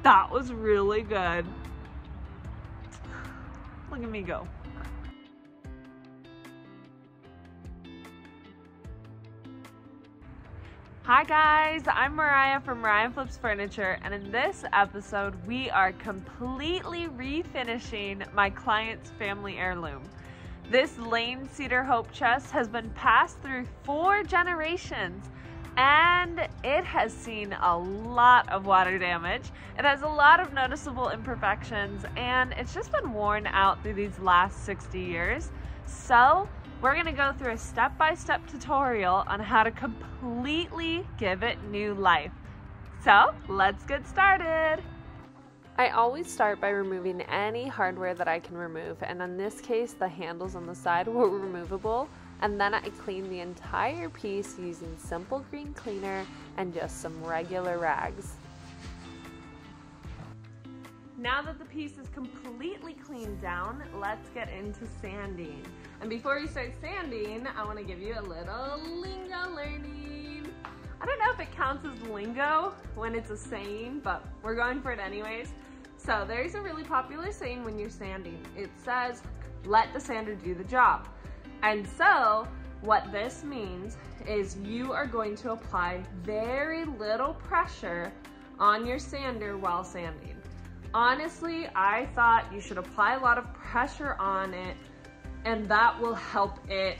That was really good. Look at me go. Hi guys, I'm Mariah from Mariah Flips Furniture, and in this episode we are completely refinishing my client's family heirloom. This Lane Cedar Hope chest has been passed through 4 generations and it has seen a lot of water damage. It has a lot of noticeable imperfections and it's just been worn out through these last 60 years. So we're gonna go through a step-by-step tutorial on how to completely give it new life. So let's get started. I always start by removing any hardware that I can remove, and in this case the handles on the side were removable, and then I clean the entire piece using simple green cleaner and just some regular rags. Now that the piece is completely cleaned down, let's get into sanding. And before you start sanding, I want to give you a little lingo learning. I don't know if it counts as lingo when it's a saying, but we're going for it anyways. So there's a really popular saying when you're sanding. It says, let the sander do the job. And so what this means is you are going to apply very little pressure on your sander while sanding. Honestly, I thought you should apply a lot of pressure on it, and that will help it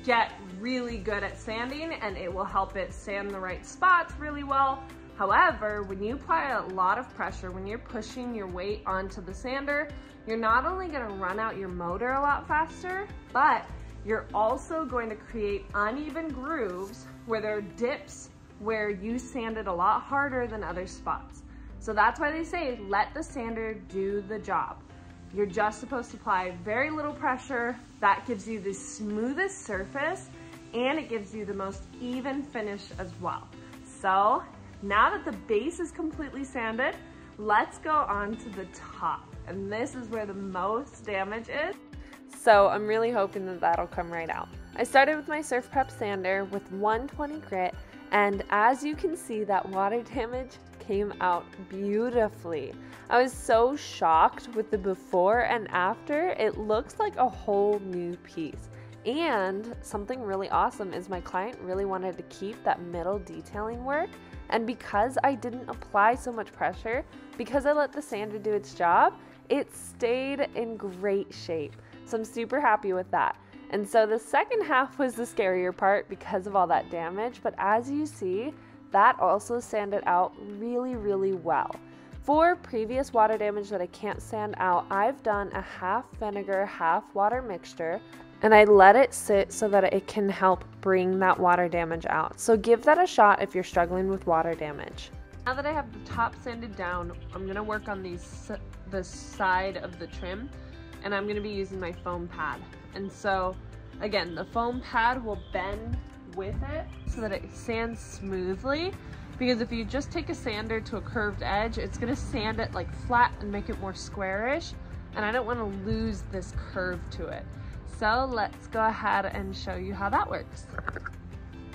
get really good at sanding, and it will help it sand the right spots really well. However, when you apply a lot of pressure, when you're pushing your weight onto the sander, you're not only going to run out your motor a lot faster, but you're also going to create uneven grooves where there are dips where you sanded a lot harder than other spots. So that's why they say, let the sander do the job. You're just supposed to apply very little pressure. That gives you the smoothest surface and it gives you the most even finish as well. So now that the base is completely sanded, let's go on to the top. And this is where the most damage is. So I'm really hoping that that'll come right out. I started with my Surf Prep sander with 120 grit, and as you can see, that water damage came out beautifully. I was so shocked with the before and after. It looks like a whole new piece. And something really awesome is my client really wanted to keep that middle detailing work, and because I didn't apply so much pressure, because I let the sander do its job, it stayed in great shape. So I'm super happy with that. And so the second half was the scarier part because of all that damage, but as you see, that also sanded out really, really well. For previous water damage that I can't sand out, I've done a half vinegar, half water mixture, and I let it sit so that it can help bring that water damage out. So give that a shot if you're struggling with water damage. Now that I have the top sanded down, I'm gonna work on the side of the trim, and I'm gonna be using my foam pad. And so again, the foam pad will bend with it so that it sands smoothly, because if you just take a sander to a curved edge, it's gonna sand it like flat and make it more squarish, and I don't want to lose this curve to it. So let's go ahead and show you how that works.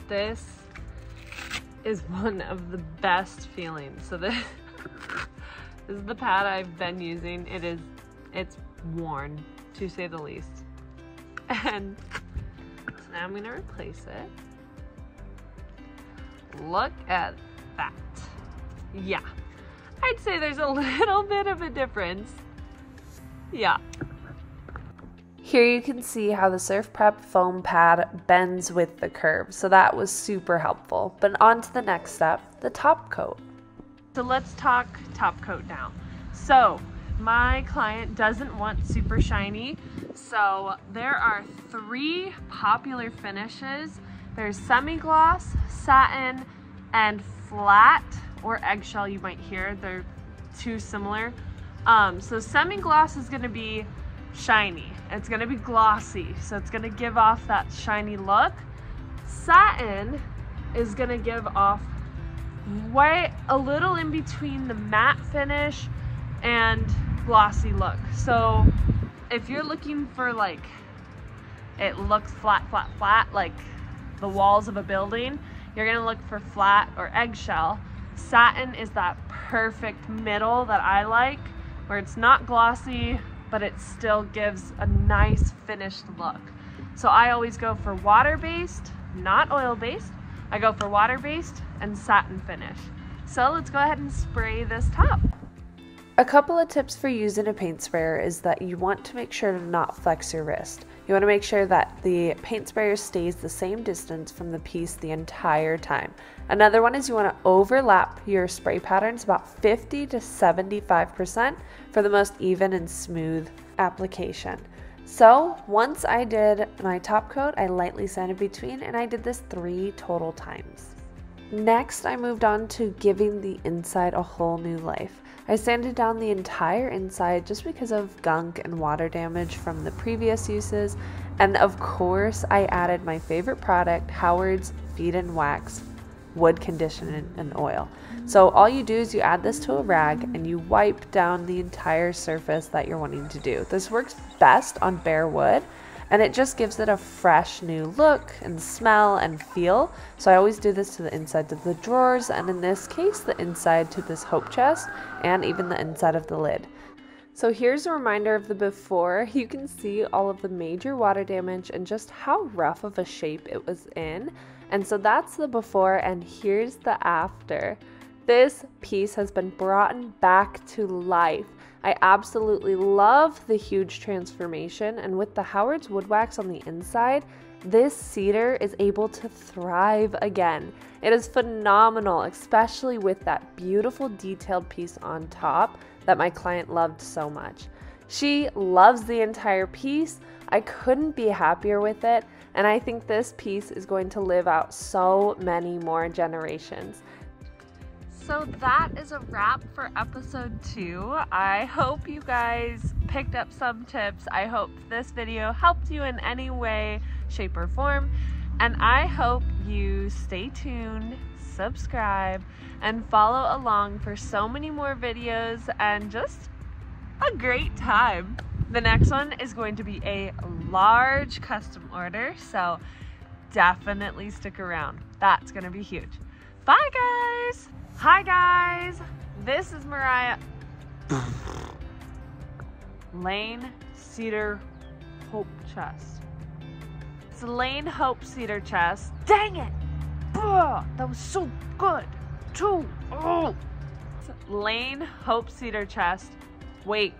This is one of the best feelings. So this is the pad I've been using. It's worn, to say the least. And so now I'm gonna replace it. Look at that. Yeah, I'd say there's a little bit of a difference. Yeah. Here you can see how the Surf Prep foam pad bends with the curve, so that was super helpful. But on to the next step, the top coat. So let's talk top coat now. So my client doesn't want super shiny, so there are 3 popular finishes. There's semi-gloss, satin, and flat, or eggshell you might hear. They're 2 similar. So semi-gloss is gonna be shiny. It's gonna be glossy, so it's gonna give off that shiny look. Satin is gonna give off white, a little in between the matte finish and glossy look. So if you're looking for like, it looks flat, flat, flat, like the walls of a building, you're gonna look for flat or eggshell. Satin is that perfect middle that I like, where it's not glossy, but it still gives a nice finished look. So I always go for water-based, not oil-based. I go for water-based and satin finish. So let's go ahead and spray this top. A couple of tips for using a paint sprayer is that you want to make sure to not flex your wrist. You want to make sure that the paint sprayer stays the same distance from the piece the entire time. Another one is you want to overlap your spray patterns about 50 to 75% for the most even and smooth application. So once I did my top coat, I lightly sanded between, and I did this 3 total times. Next, I moved on to giving the inside a whole new life. I sanded down the entire inside just because of gunk and water damage from the previous uses, and of course I added my favorite product, Howard's Feed and Wax Wood Conditioner and Oil. So all you do is you add this to a rag and you wipe down the entire surface that you're wanting to do. This works best on bare wood, and it just gives it a fresh new look and smell and feel. So I always do this to the inside of the drawers, and in this case the inside to this hope chest and even the inside of the lid. So here's a reminder of the before. You can see all of the major water damage and just how rough of a shape it was in. And so that's the before, and here's the after. This piece has been brought back to life. I absolutely love the huge transformation, and with the Howard's wood wax on the inside, this cedar is able to thrive again. It is phenomenal, especially with that beautiful detailed piece on top that my client loved so much. She loves the entire piece. I couldn't be happier with it, and I think this piece is going to live out so many more generations. So that is a wrap for episode 2. I hope you guys picked up some tips. I hope this video helped you in any way, shape, or form. And I hope you stay tuned, subscribe, and follow along for so many more videos and just a great time. The next one is going to be a large custom order, so definitely stick around. That's going to be huge. Bye, guys! Hi guys, this is Mariah. Lane Cedar Hope Chest. It's Lane Hope Cedar Chest. Dang it! Ugh, that was so good. Lane Hope Cedar Chest. Wait.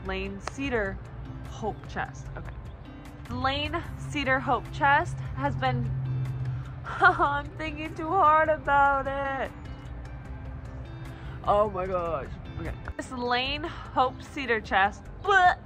Lane Cedar Hope Chest. Okay. Lane Cedar Hope Chest has been I'm thinking too hard about it. Oh my gosh. Okay. This Lane Hope Cedar Chest. Bleh.